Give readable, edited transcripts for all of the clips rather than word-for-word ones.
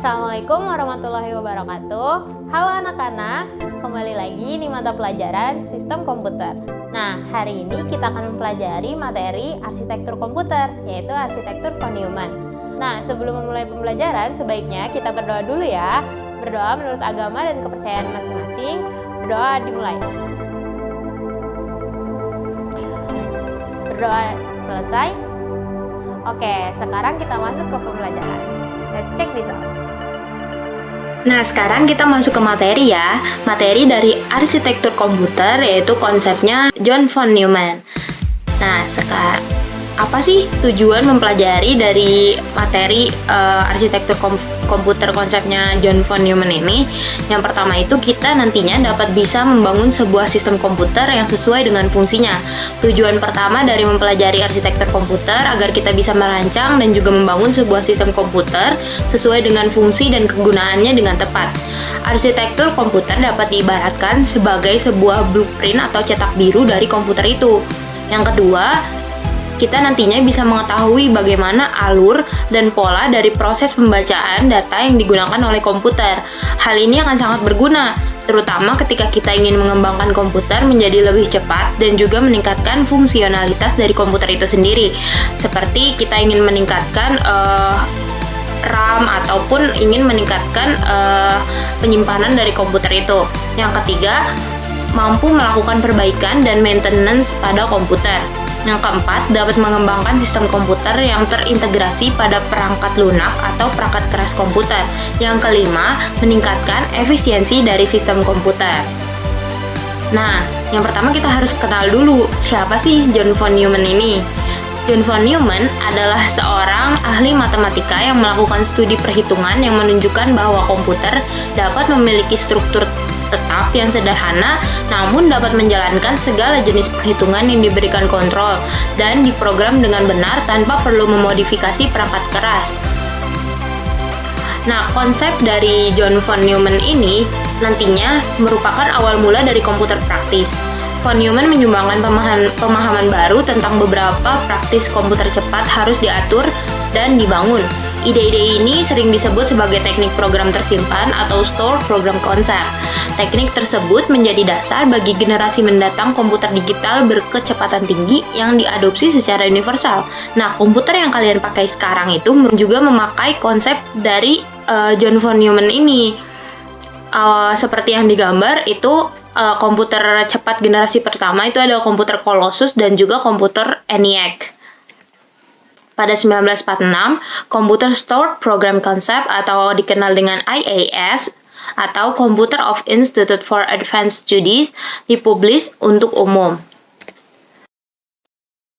Assalamualaikum warahmatullahi wabarakatuh. Halo anak-anak, kembali lagi di mata pelajaran Sistem Komputer. Nah, hari ini kita akan mempelajari materi arsitektur komputer, yaitu arsitektur von Neumann. Nah, sebelum memulai pembelajaran, sebaiknya kita berdoa dulu ya. Berdoa menurut agama dan kepercayaan masing-masing. Berdoa dimulai. Berdoa selesai. Oke, sekarang kita masuk ke pembelajaran. Let's check this out. Nah, sekarang kita masuk ke materi ya. Materi dari arsitektur komputer, yaitu konsepnya John von Neumann. Nah, sekarang apa sih tujuan mempelajari dari materi arsitektur komputer konsepnya John von Neumann ini? Yang pertama itu kita nantinya dapat bisa membangun sebuah sistem komputer yang sesuai dengan fungsinya. Tujuan pertama dari mempelajari arsitektur komputer agar kita bisa merancang dan juga membangun sebuah sistem komputer sesuai dengan fungsi dan kegunaannya dengan tepat. Arsitektur komputer dapat diibaratkan sebagai sebuah blueprint atau cetak biru dari komputer itu. Yang kedua, kita nantinya bisa mengetahui bagaimana alur dan pola dari proses pembacaan data yang digunakan oleh komputer. Hal ini akan sangat berguna, terutama ketika kita ingin mengembangkan komputer menjadi lebih cepat dan juga meningkatkan fungsionalitas dari komputer itu sendiri. Seperti kita ingin meningkatkan RAM ataupun ingin meningkatkan penyimpanan dari komputer itu. Yang ketiga, mampu melakukan perbaikan dan maintenance pada komputer. Yang keempat, dapat mengembangkan sistem komputer yang terintegrasi pada perangkat lunak atau perangkat keras komputer. Yang kelima, meningkatkan efisiensi dari sistem komputer. Nah, yang pertama kita harus kenal dulu siapa sih John von Neumann ini. John von Neumann adalah seorang ahli matematika yang melakukan studi perhitungan yang menunjukkan bahwa komputer dapat memiliki struktur tetap yang sederhana, namun dapat menjalankan segala jenis perhitungan yang diberikan kontrol dan diprogram dengan benar tanpa perlu memodifikasi perangkat keras. Nah, konsep dari John von Neumann ini nantinya merupakan awal mula dari komputer praktis. Von Neumann menyumbangkan pemahaman baru tentang beberapa praktis komputer cepat harus diatur dan dibangun. Ide-ide ini sering disebut sebagai teknik program tersimpan atau stored program concept. Teknik tersebut menjadi dasar bagi generasi mendatang komputer digital berkecepatan tinggi yang diadopsi secara universal. Nah, komputer yang kalian pakai sekarang itu juga memakai konsep dari John von Neumann ini. Seperti yang digambar itu komputer cepat generasi pertama itu ada komputer Colossus dan juga komputer ENIAC. Pada 1946, Computer Stored Program Concept atau dikenal dengan IAS atau Computer of Institute for Advanced Studies dipublish untuk umum.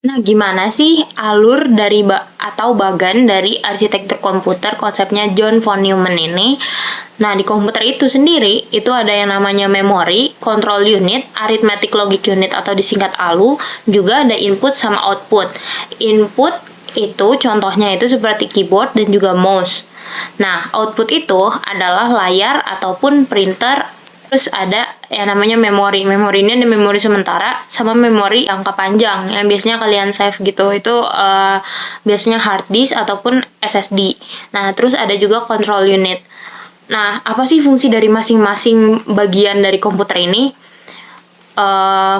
Nah, gimana sih alur dari atau bagan dari arsitektur komputer konsepnya John von Neumann ini? Nah, di komputer itu sendiri, itu ada yang namanya memory, control unit, arithmetic logic unit atau disingkat ALU, juga ada input sama output. Input itu contohnya itu seperti keyboard dan juga mouse. Nah, output itu adalah layar ataupun printer. Terus ada yang namanya memori. Memori ini ada memori sementara sama memori jangka panjang yang biasanya kalian save gitu. Itu biasanya hard disk ataupun SSD. Nah, terus ada juga control unit. Nah, apa sih fungsi dari masing-masing bagian dari komputer ini?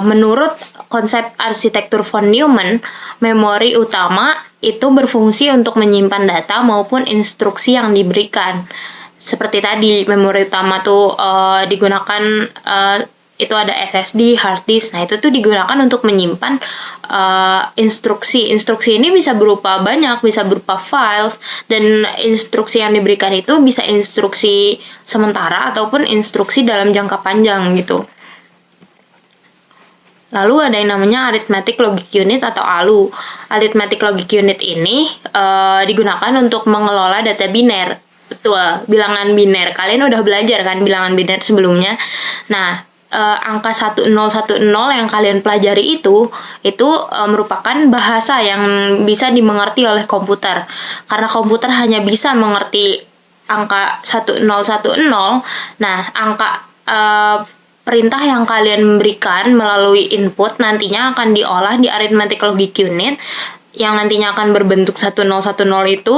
Menurut konsep arsitektur von Neumann, memori utama itu berfungsi untuk menyimpan data maupun instruksi yang diberikan. Seperti tadi, memori utama tuh digunakan itu ada SSD, hard disk. Nah, itu tuh digunakan untuk menyimpan instruksi. Instruksi ini bisa berupa banyak, bisa berupa files, dan instruksi yang diberikan itu bisa instruksi sementara ataupun instruksi dalam jangka panjang gitu. Lalu ada yang namanya Arithmetic Logic Unit atau ALU. Arithmetic Logic Unit ini digunakan untuk mengelola data biner. Betul, bilangan biner. Kalian udah belajar kan bilangan biner sebelumnya. Nah, angka 1010 yang kalian pelajari itu merupakan bahasa yang bisa dimengerti oleh komputer. Karena komputer hanya bisa mengerti angka 1010, nah angka perintah yang kalian berikan melalui input nantinya akan diolah di arithmetic logic unit yang nantinya akan berbentuk 1010 itu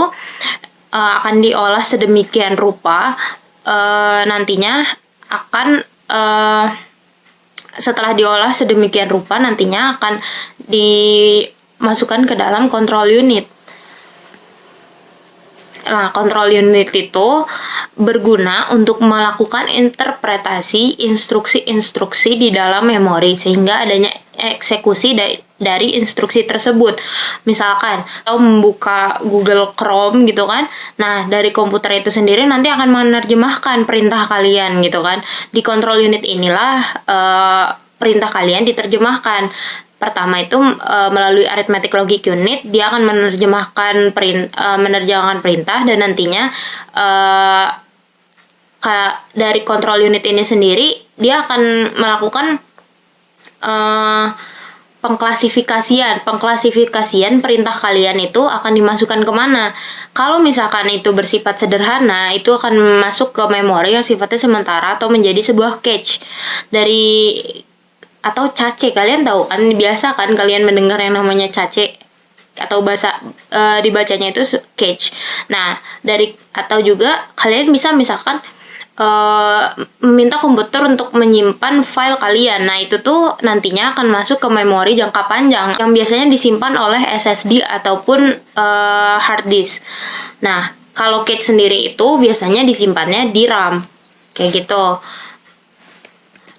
akan diolah sedemikian rupa, nantinya akan setelah diolah sedemikian rupa nantinya akan dimasukkan ke dalam control unit. Nah, control unit itu berguna untuk melakukan interpretasi instruksi-instruksi di dalam memori sehingga adanya eksekusi dari instruksi tersebut. Misalkan, atau membuka Google Chrome gitu kan. Nah, dari komputer itu sendiri nanti akan menerjemahkan perintah kalian gitu kan. Di control unit inilah perintah kalian diterjemahkan. Pertama itu melalui arithmetic logic unit, dia akan menerjemahkan perintah dan nantinya dari control unit ini sendiri dia akan melakukan pengklasifikasian perintah kalian itu akan dimasukkan kemana. Kalau misalkan itu bersifat sederhana, itu akan masuk ke memori yang sifatnya sementara atau menjadi sebuah cache atau cache. Kalian tahu kan, biasa kan kalian mendengar yang namanya cache atau bahasa dibacanya itu cache. Nah, atau juga kalian bisa misalkan meminta komputer untuk menyimpan file kalian. Nah, itu tuh nantinya akan masuk ke memori jangka panjang yang biasanya disimpan oleh SSD ataupun hard disk. Nah, kalau cache sendiri itu biasanya disimpannya di RAM. Kayak gitu.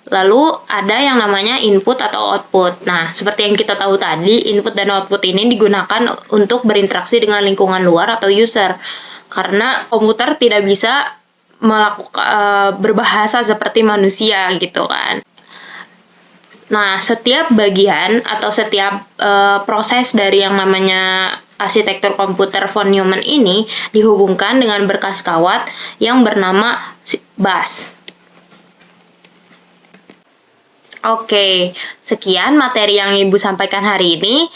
Lalu ada yang namanya input atau output. Nah, seperti yang kita tahu tadi, input dan output ini digunakan untuk berinteraksi dengan lingkungan luar atau user. Karena komputer tidak bisa berbahasa seperti manusia gitu kan. Nah, setiap bagian atau setiap proses dari yang namanya arsitektur komputer von Neumann ini dihubungkan dengan berkas kawat yang bernama bus. Oke, sekian materi yang Ibu sampaikan hari ini.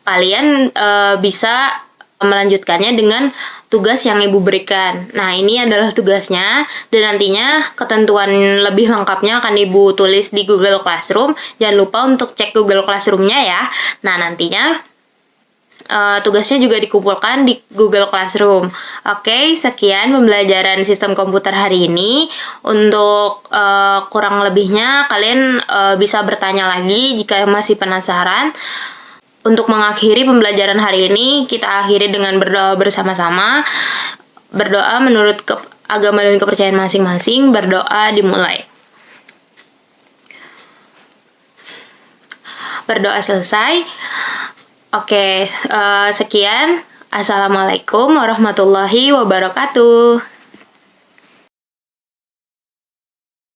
Kalian bisa melanjutkannya dengan tugas yang Ibu berikan. Nah, ini adalah tugasnya, dan nantinya ketentuan lebih lengkapnya akan Ibu tulis di Google Classroom. Jangan lupa untuk cek Google Classroom-nya ya. Nah, nantinya tugasnya juga dikumpulkan di Google Classroom. Oke, sekian pembelajaran sistem komputer hari ini. Untuk kurang lebihnya kalian bisa bertanya lagi jika masih penasaran. Untuk mengakhiri pembelajaran hari ini, kita akhiri dengan berdoa bersama-sama. Berdoa menurut agama dan kepercayaan masing-masing. Berdoa dimulai. Berdoa selesai. Oke, sekian. Assalamualaikum warahmatullahi wabarakatuh.